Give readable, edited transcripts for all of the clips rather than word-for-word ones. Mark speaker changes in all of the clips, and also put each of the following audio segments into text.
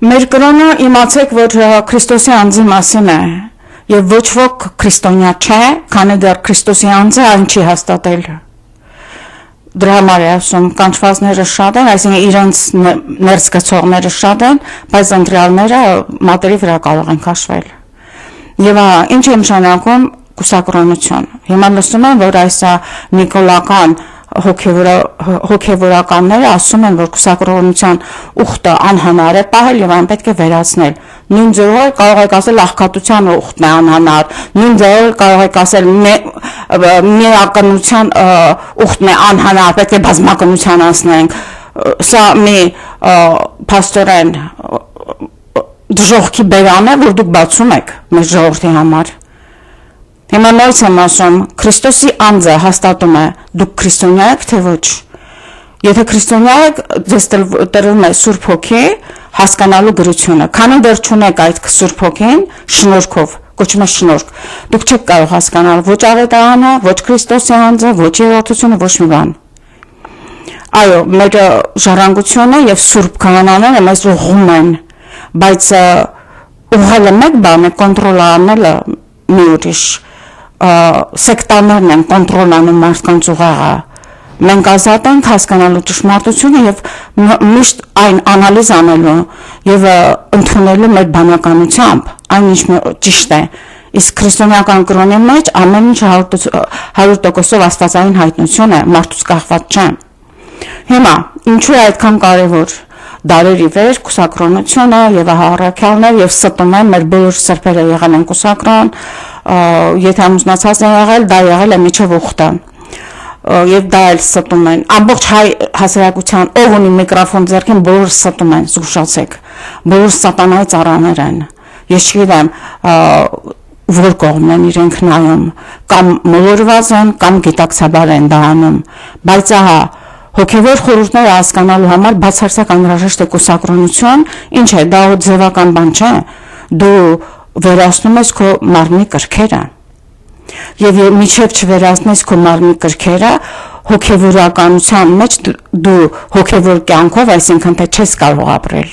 Speaker 1: Մեր կրոնը իմացեք, որ Քրիստոսի անձի մասին է, եւ ոչ ոք քրիստոնյա չէ, քանի դեռ Քրիստոսի անձը այն չի հաստատել։ Դրա համար է ասում, կանչվածները շատ են, այսինքն իրենց ներս գցողները շատ են, բայց ընտրյալները մատերի վրա կարող են քաշվել։ Եվ ինչ է նշանակում կուսակրոնություն։ Հիմա լսում եմ, որ այս նիկոլական հոգևորականները ասում են, որ կուսակրոնության ուխտը անհնար է պահել եւ այն պետք է վերացնել։ Նույն ձևով կարող եք ասել աղքատության ուխտն է անհնար, նույն ձևով կարող եք ասել միակնության ուխտն է անհնար, պետք է բազմակնության անցնենք։ Սա մի փաստորեն դժողքի բերան է, որ դուք բացում եք մեր ժողովրդի համար։ Հիմա նույնս եմ ասում, Քրիստոսի անձը հաստատում է, դուք քրիստոնյա եք, թե ոչ։ Եթե քրիստոնյա եք, ձեզ տրվում է Սուրբ Հոգի հասկանալու գրությունը։ Քանի դեռ չունեք այդ Սուրբ Հոգին, շնորհքով, կոչվում է շնորհք, դուք չեք կարող հասկանալ ոչ Ավետարանը, ոչ Քրիստոսի անձը, ոչ երրորդությունը, ոչ մի բան։ Այո, մեր ժառանգությունը եւ Սուրբ Քահանաները մեզ ուղղում են, բայց ուղղելը մեկ բան է, կոնտրոլ անելը մի ուրիշ։ Սեկտաներն են կոնտրոլ անում մարդկանց ուղեղը։ Մենք ազատ ենք հասկանալու ճշմարտությունը եւ միշտ այն անալիզ անելու եւ ընդունելու մեր բանականությամբ, այն ինչ ճիշտ է։ Իսկ քրիստոնեական կրոնի մեջ ամեն ինչ 100% աստվածային հայտնություն է, մարդուց կախված չէ։ Հիմա ինչու է այդքան կարևոր դարերի վեր կուսակրոնությունը եւ առաքյալներ եւ ստում են մեր բոլոր սրբերը եղել են կուսակրոն, եթե ամուսնացած են եղել, դա եղել է միջև ուխտը։ Եվ դա էլ ստում են։ Ամբողջ հայ հասարակության ով ունի միկրոֆոն ձեռքին, բոլորը ստում են, զգուշացեք։ Բոլոր սատանայի ծառաներ են։ Ես չգիտեմ, որ կողմն են իրենք նայում, կամ մոլորված են, կամ գիտակցաբար են դա անում, բայց ահա հոգևոր խորհուրդները հասկանալու համար բացարձակ անհրաժեշտ է կուսակրոնություն, ինչ է, դա ձևական բան չէ, դու վերացնում ես քո մարմնի կրքերը, եւ միջև չվերացնես քո մարմնի կրքերը, հոգևորականության մեջ դու հոգևոր կյանքով, այսինքն թե չես կարող ապրել,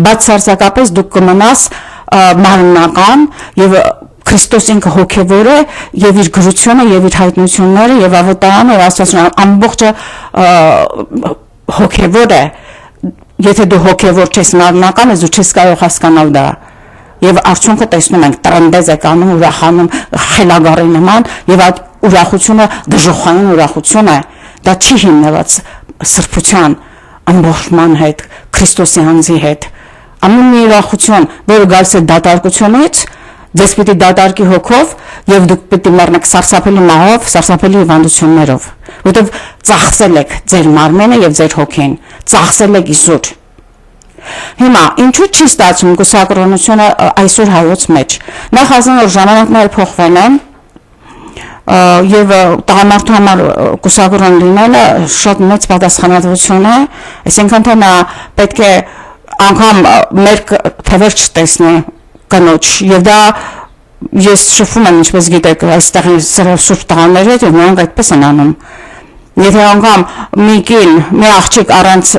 Speaker 1: բացարձակապես դու կմնաս մարմնական եւ Քրիստոս ինքը հոգևոր է եւ իր գրությունը եւ իր հայտնությունները եւ ավետարանը եւ աստվածությունը ամբողջը հոգևոր է։ Եթե դու հոգևոր չես, մարմնական ես, դու չես կարող հասկանալ դա։ Եվ արդյունքը տեսնում ենք, տրնդեզ եք անում, ուրախանում, խելագարի նման եւ այդ ուրախությունը դժոխային ուրախություն է։ Դա չի հիմնված սրբության, ամբողջման հետ, Քրիստոսի անձի հետ։ Ամեն մի ուրախություն, որը գալիս է դատարկությունից, ձեզ պիտի դատարկի հոգով եւ դուք պիտի մեռնեք սարսափելի մահով, սարսափելի հիվանդություններով, որովհետեւ ծախսել եք ձեր մարմինը եւ ձեր հոգին, ծախսել եք իզուր։ Հիմա ինչու չի ստացվում կուսակրոնությունը այսօր հայոց մեջ։ Նախ ասեմ, որ ժամանակները փոխվել են եւ տղամարդու համար կուսակրոն լինելը շատ մեծ պատասխանատվություն է, այսինքն թե նա պետք է անգամ մեր թևեր չտեսնի կնոջ եւ դա ես շփվում եմ ինչպես գիտեք այստեղ սուրբ տղաների հետ եւ նրանք այդպես են անում եթե անգամ մի կին մի աղջիկ առանց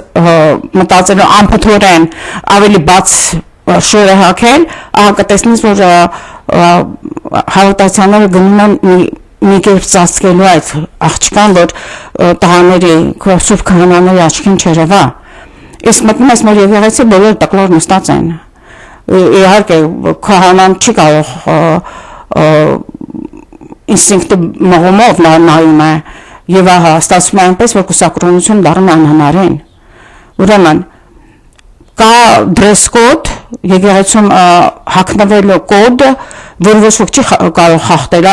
Speaker 1: մտածելու անփթորեն ավելի բաց շոր է հագել կտեսնես որ հավատացյալները գնում են մի կերպ ծածկելու այդ աղջկան որ տղաների սուրբ քահանաների աչքին չերևա իսկ մտնում ես որ եկեղեցի բոլոր տկլոր նստած են իհարկե քահանան չի կարող ինստինկտիվ մղումով նայում է եւ ահա ստացվում է այնպես որ կուսակրոնություն դառնում է անհնարին ուրեմն կա դրես կոդ եկեղեցում հագնվելու կոդ որ ոչ ոք չի կարող խախտել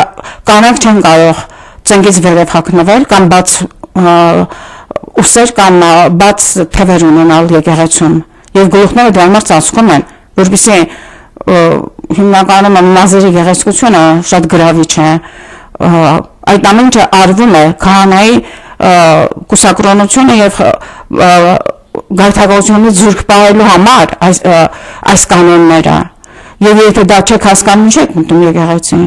Speaker 1: կանանք չեն կարող ծնկից վերև հագնվել կամ բաց ուսեր կամ բաց թևեր ունենալ եկեղեցում եւ գլուխները դրա համար ծածկում են որովհետեւ հիմնականում մազերի գեղեցկությունը շատ գրավիչ է այդ ամենը արվում է քահանայի կուսակրոնությունը եւ գայթակղությունից զուրկ պահելու համար այս կանոնները եւ եթե դա չեք հասկանում չեք մտնում եկեղեցի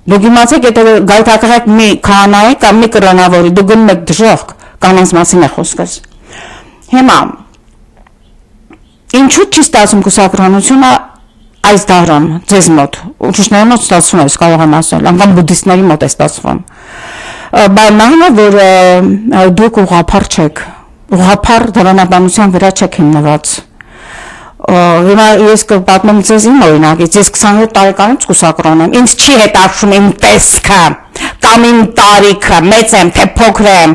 Speaker 1: դուք իմացեք եթե գայթակղեք մի քահանայի կամ մի կրոնավորի դուք գնում եք դժոխք կանանց մասին է խոսքս հիմա Ինչու՞ չի ստացվում կուսակրոնությունը այս դարում ձեզ մոտ, ուրիշների մոտ ստացվում է, կարող եմ ասել, անգամ բուդդիստների մոտ է ստացվում։ Բայց նայում որ դուք ուղղափառ չեք, ուղղափառ դավանաբանության վրա չեք հիմնված։ Հիմա ես կպատմեմ ձեզ իմ օրինակից, ես 27 տարեկանից կուսակրոն եմ, ինձ չի հետաքրում իմ տեսքը, կամ իմ տարիքը, մեծ եմ, թե փոքր եմ,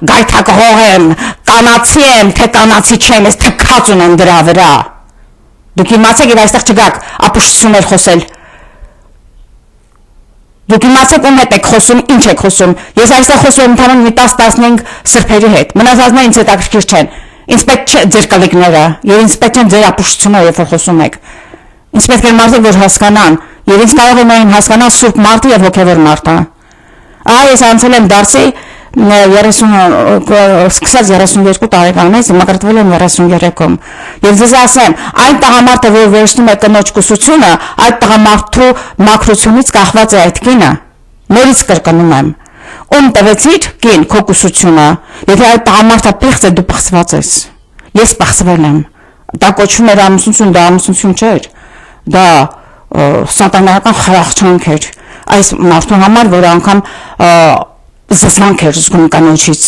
Speaker 1: գայթակղող եմ, կանացի եմ, թե կանացի չեմ, ես թքած ունեմ դրա վրա։ Դուք իմացեք եւ այստեղ չգաք ապուշտություններ խոսել։ Դուք իմացեք ում հետ եք խոսում, ինչ եք խոսում։ Ես այստեղ խոսում եմ ընդհանուր մի 10-15 սրբերի հետ։ Մնացածները ինձ հետաքրքիր չեն։ Ինձ պետք չէ ձեր կալիկները, եւ ինձ պետք չեն ձեր ապուշտությունները, երբ որ խոսում եք։ Ինձ պետք է մարդիկ որ հասկանան, եւ ինձ կարող է միայն հասկանալ սուրբ մարդը եւ հոգեվոր մարդը։ Ես անցել եմ դարձի 32 տարեկանից, մակրտվել եմ 33-ում։ Եվ ձեզ ասեմ, այն տղամարդը, որ վերցնում է կնոջ կուսությունը, այդ տղամարդու մաքրությունից կախված է այդ կինը։ Նորից կրկնում եմ։ Ում տվեցիր կին քո կուսությունը, եթե այդ տղամարդը պիղծ է, դու պղծված ես։ Ես պղծվել եմ։ Դա կոչվում էր ամուսնություն, դա ամուսնություն չէր։ Դա սատանայական խրախճանք էր այս մարդու համար, որ անգամ զսրանք էր զգում կանոջից։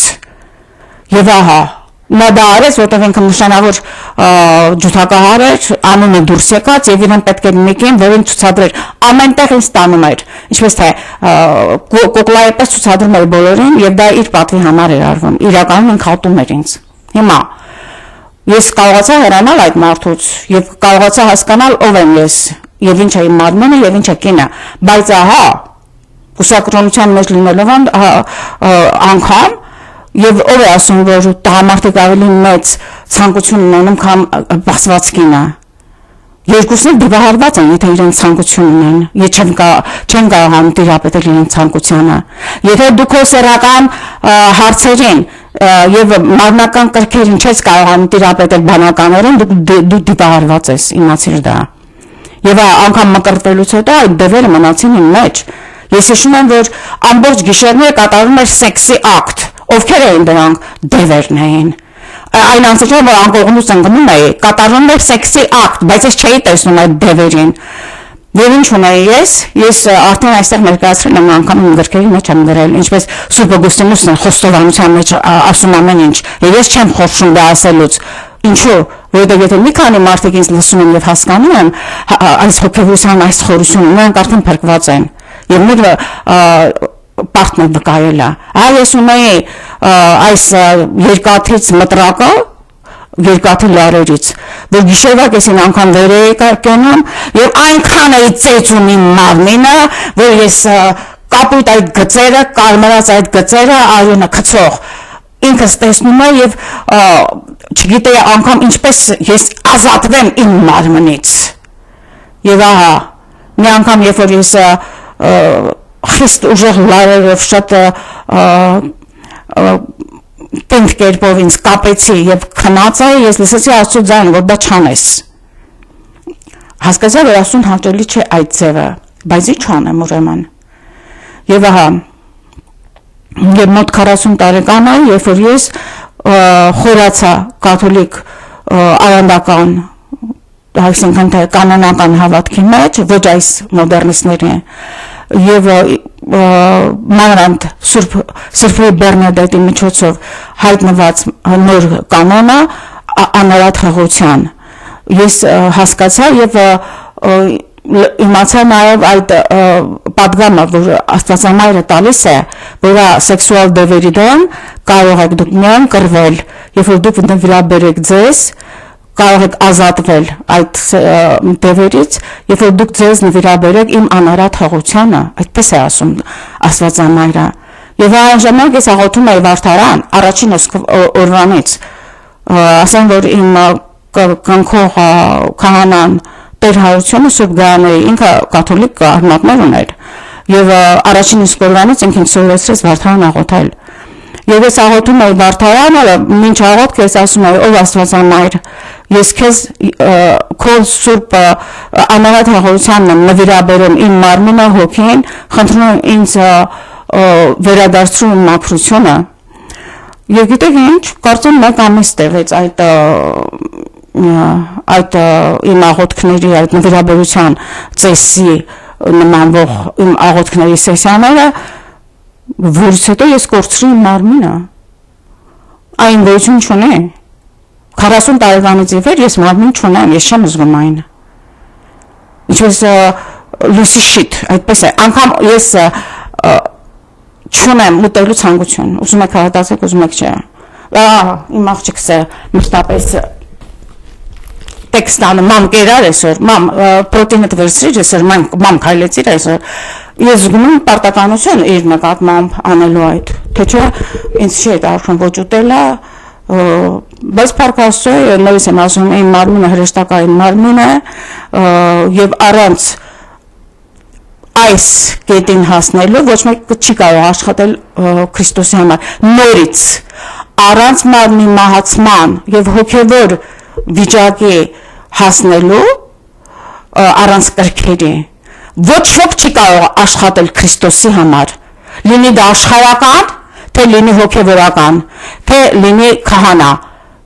Speaker 1: Եվ ահա նա դա արեց, որտեղ ինքը նշանավոր ջութակահար էր, անունը դուրս եկած եւ իրեն պետք էր մեկին, որին ցուցադրեր ամենտեղ ինձ տանում էր, ինչպես թե կոկլայպես ցուցադրում էր բոլորին եւ դա իր պատվի համար էր արվում։ Իրականում ինքը ատում էր ինձ։ Հիմա ես կարողացա հեռանալ այդ մարդուց եւ կարողացա հասկանալ ով եմ ես եւ ինչ է իմ մարմինը եւ ինչ է կինը, բայց ահա կուսակրոնության մեջ լինելով անգամ եւ ով է ասում որ տղամարդիկ ավելի մեծ ցանկություն ունեն քան բացված կինը։ Երկուսն էլ դիվահարված են, եթե իրենց ցանկություն ունեն, եթե չեն կարողանում տիրապետել իրենց ցանկությանը։ Եթե դու քո սեռական հարցերին եւ մարմնական կրքերին չես կարողանում տիրապետել բանականորեն, դու դիվահարված ես, իմացիր դա։ Եվ անգամ մկրտվելուց հետո այդ դևերը մնացին իմ մեջ։ Ես հիշում եմ, որ ամբողջ գիշերները կատարվում էր սեքսի ակտ։ Ովքեր էին դրանք? Դևերն էին։ Այն անցել որ անկողնուց ընկնում էի, կատարվում էր սեքսի ակտ, բայց ես չէի տեսնում այդ դևերին։ Եվ ինչ ունեի ես արդեն այստեղ ներկայացրել եմ անգամ իմ գրքերի մեջ եմ գրել, ինչպես Սուրբ Օգոստինոսն խոստովանության մեջ ասում ամեն ինչ։ Եվ ես չեմ խորշում դա ասելուց։ Ինչու՞, որովհետև եթե մի քանի մարդիկ ինձ լսում են եւ հասկանում են այս հոգեվորության այս խորությունը, նրանք արդեն փրկված են։ Եվ մեր պարտն է վկայել է։ Ես ունեի այս երկաթից մտրակը, երկաթի լարերից, որ գիշերվա կեսին անգամ վեր էի կենում եւ այնքան էի ծեծում իմ մարմինը, որ ես կապույտ այդ գծերը, կարմրած այդ գծերը արյունը գցող ինքս տեսնում եմ եւ չգիտեի անգամ ինչպես ես ազատվեմ իմ մարմնից։ Եվ ահա մի անգամ երբ որ ես խիստ ուժեղ լարերով շատ տենդ կերպով ինձ կապեցի եւ քնած էի, ես լսեցի Աստծո ձայն, որ դա չանես։ Հասկացա, որ Աստծուն հաճելի չէ այդ ձևը, բայց ինչ անեմ ուրեմն։ Եվ ահա եւ մոտ 40 տարեկան էի, երբ որ ես խորացա կաթոլիկ արանդական, այսինքն թե կանոնական հավատքի մեջ, ոչ այս մոդեռնիստների եւ մանրամդ Սուրբ Բեռնադետի միջոցով հայտնված նոր կանոնը անարատ հղության ես հասկացա եւ իմացա նաեւ այդ պատգամը որ Աստվածամայրը տալիս է որ սեքսուալ դևերի դեմ կարող եք դուք միայն կռվել երբ որ դուք վերաբերեք ձեզ կարող եք ազատվել այդ դևերից, երբ որ դուք ձեզ նվիրաբերեք իմ անարատ հղությանը, այդպես է ասում Աստվածամայրը։ Եվ այն ժամանակ ես աղոթում էի Վարդարան, առաջին օրվանից, ասեմ, որ իմ կնքող քահանան Տեր Հարությունը Սուրբ Գայանեի, ինքը կաթոլիկ արմատներ ուներ, եւ առաջին իսկ օրվանից ինքն սովորեցրեց Վարդարան աղոթել։ Եվ ես աղոթում էի Վարդարանը, մինչ աղոթք ես ասում էի, ով Աստվածամայր, ես քեզ քո սուրբ անարատ հղությունն եմ նվիրաբերում իմ մարմինը հոգին, խնդրում եմ ինձ վերադարձրու իմ մաքրությունը։ Եվ գիտեք ինչ, կարծեմ մեկ ամիս տևեց այդ այդ իմ աղոթքների, այդ նվիրաբերության ծեսի նմանվող իմ աղոթքների սեսիաները, որից հետո ես կորցրի իմ մարմինը, այն գոյություն չունի, 40 տարեկանից ի վեր ես մարմին չունեմ, ես չեմ զգում այն, ինչպես լույսի շիտ, այդպես է, անգամ ես չունեմ ուտելու ցանկություն, ուզում եք հավատացեք, ուզում եք չէ, իմ աղջիկս է մշտապես տեքստանը, մամ կերար այսօր, մամ պրոտինդ վերցրիր այսօր, մամ քայլեցիր այսօր, ես զգում եմ պարտականություն իր նկատմամբ անելու այդ, թե չէ ինձ չի այդ արժան ոչ ուտելա, բայց փառքաստու է, նորից եմ ասում, իմ մարմինը հրեշտակային մարմին է եւ առանց այս կետին հասնելու ոչ մեկ չի կարող աշխատել Քրիստոսի համար, նորից առանց մարմնի մահացման եւ հոգեվոր վիճակի հասնելու առանց կրքերի ոչ ոք չի կարող աշխատել Քրիստոսի համար, լինի դա աշխարհական, թե լինի հոգևորական, թե լինի քահանա,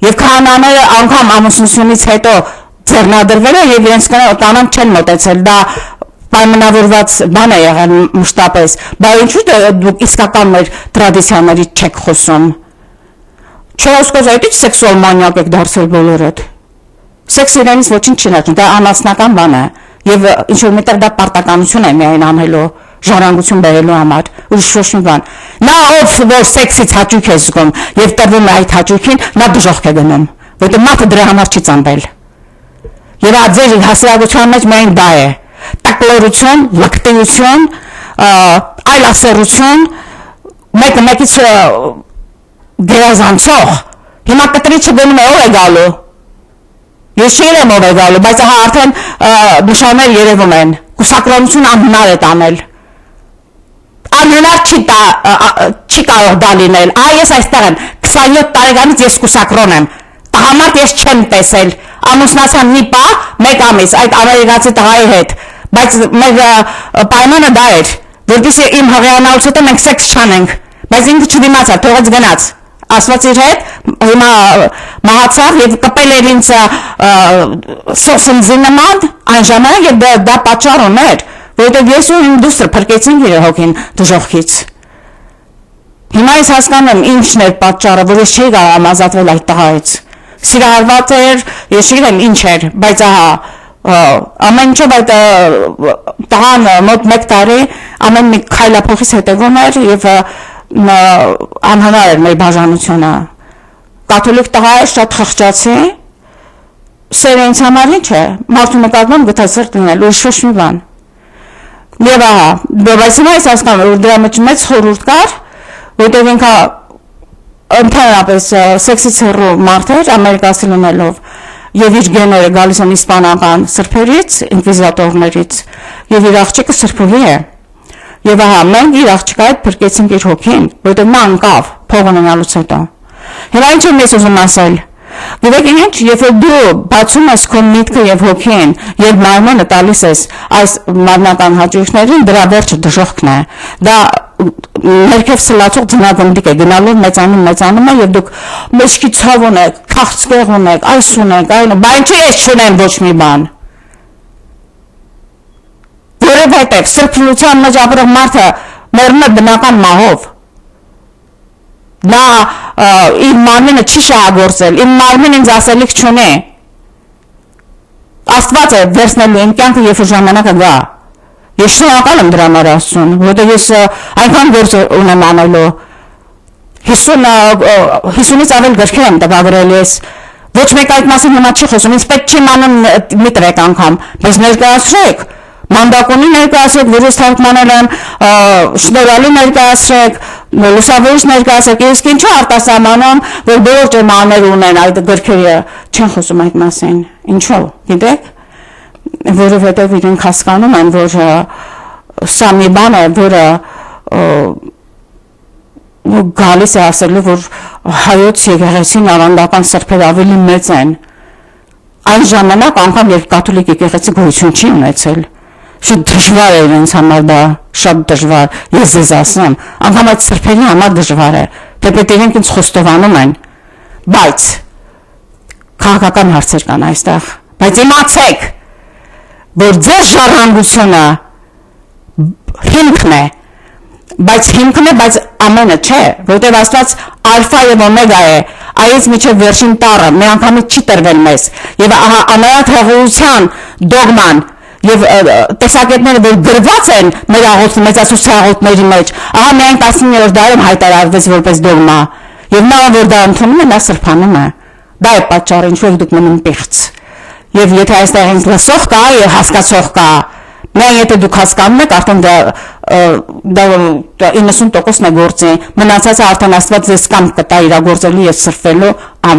Speaker 1: եւ քահանաները անգամ ամուսնությունից հետո ձեռնադրվել են եւ իրենց կանանց չեն մտածել, դա պայմանավորված բան է եղել մշտապես, բայց ինչու՞ դուք իսկական մեր տրադիցիաներից չեք խոսում։ Չէ, ոսկոզայտից սեքսուալ մանյակ եք դարձել բոլորդ։ Սեքսը իրենից ոչինչ չի նշում, դա անասնական բան է եւ ինչ որ միտեղ դա պարտականություն է միայն անելու ժառանգություն բերելու համար, ուրիշ ոչ մի բան։ Նա ով որ սեքսից հաճույք է զգում եւ տրվում է այդ հաճույքին, նա դժոխք է գնում, որտեղ մարդը դրա համար չի ծնվել։ Եվ ածեր հասարակության մեջ միայն դա է։ Տակլորություն, լկտիություն, այլասերություն, մեկը մեկից գերազանցող, հիմա կտրի չգնում է ով է գալու, ես չերեմ ով է գալու, բայց ահա արդեն նշաններ երևում են, կուսակրոնություն անհնար է տանել, անհնար չի կարող դա լինել, ես այստեղ եմ, 27 տարեկանից ես կուսակրոն եմ, տղամարդ ես չեմ տեսել, ամուսնացան մի պահ, մեկ ամիս այդ ամերիկացի տղայի հետ, բայց մեր պայմանը դա էր, որպեսզի իմ հղիանալուց հետո մենք սեքս չանենք, բայց ինքը չդիմացավ, թողեց գնաց, ասված իր հետ, հիմա մահացավ եւ կպել էր ինձ սոսնձի նման այն ժամանակ եւ դա պատճառ ուներ, որովհետեւ ես ու իմ դուստրը փրկեցինք իր հոգին դժոխքից։ Հիմա ես հասկանում եմ ինչն էր պատճառը, որ ես չէի կարող ազատվել այդ տղայից։ Սիրահարված էր, ես չգիտեմ ինչ էր, բայց ահա ամեն ինչով այդ տղան մոտ 1 տարի ամեն մի քայլափոխից հետևում էր եւ անհնար էր մեր բաժանությունը։ Կաթոլիկ տղա է, շատ խղճացի, սերը ինձ համար ինչ է, մարդու նկատմամբ գտածրտ լինել, ուրիշ ոչ մի բան։ Եվ ահա, բայց հիմա ես հասկանում, որ դրա մեջ մեծ խորհուրդ կար, որտեղ ինքը ընդհանրապես սեքսից հեռու մարդ էր, ամերիկացի լինելով, եւ իր գեները գալիս են իսպանական սրբերից, ինկվիզիտորներից, եւ իր աղջիկը սրբովի է։ Եվ ահա մենք իր աղջկա հետ փրկեցինք իր հոգին, որտեղ նա անկավ փող ունենալուց հետո։ Հիմա ինչ եմ ես ուզում ասել։ Գիտեք ինչ, երբ որ դու բացում ես քո միտքը եւ հոգին, եւ մարմինը տալիս ես այս մարմնական հաճույքներին, դրա վերջը դժոխքն է։ Դա ներքև սլացող ձնագնդիկ է, գնալով մեծանում է եւ դուք մեջքի ցավ ունեք, քաղցկեղ ունեք, այս ունեք, այն, բայց ինչի՞ ես չունեմ ոչ մի բան։ Որովհետև սրբության մեջ ապրող մարդը մեռնում է բնական մահով։ Նա իր մարմինը չի շահագործել, իմ մարմին ինձ ասելիք չունի։ Աստված է վերցնելու իմ կյանքը, երբ որ ժամանակը գա։ Ես շնորհակալ եմ դրա համար Աստծուն, որովհետև ես այնքան գործ ունեմ անելու։ 50-ից ավել գրքեր եմ տպագրել ես։ Ոչ մեկ այդ մասին հիմա չի խոսում, ինձ պետք չի մանում մի տրեք անգամ, բայց ներկայացրեք։ Մանդակոնի ներկայացրեք, որ ես թարգմանել եմ, շնորհալի ներկայացրեք, լուսավորիչ ներկայացրեք, ես ինչու արտասահմանում, որ բոլոր ջերմաներ ունեն այդ գրքերը, չեն խոսում այդ մասին, ինչու, գիտեք, որովհետև իրենք հասկանում են, որ սա մի բան է, որը գալիս է ասելու, որ հայոց եկեղեցին ավանդական սրբեր ավելի մեծ են, այն ժամանակ անգամ երբ կաթոլիկ եկեղեցի գոյություն չի ունեցել, շատ դժվար է իրենց համար դա, շատ դժվար, ես ձեզ ասեմ, անգամ այդ սրբերի համար դժվար է, թեպետ իրենք ինձ խոստովանում են, բայց քաղաքական հարցեր կան այստեղ, Բայց իմացեք, որ ձեր ժառանգությունը հիմքն է, բայց ամենը չէ, որտեղ Աստված ալֆա եւ օմեգա է, այից միջև վերջին տառը, մի անգամից չի տրվել մեզ, եւ ամենաթ հեղուության դոգման եւ տեսակետները, որ գրված են մեր մեծացուցիչ աղոթների մեջ, ահա միայն 19-րդ դարում հայտարարվեց որպես դոգմա, եւ նա որ դա ընդունում է, նա սրբանում է։ Դա է պատճառը, ինչով դուք մնում պիղծ։ Եվ եթե այստեղ ինձ լսող կա եւ հասկացող կա, միայն եթե դուք հասկանում եք, արդեն դա 90%-ն է գործի, մնացածը արդեն Աստված ձեզ կամք կտա իրագործելու եւ սրբելու։ Ամեն։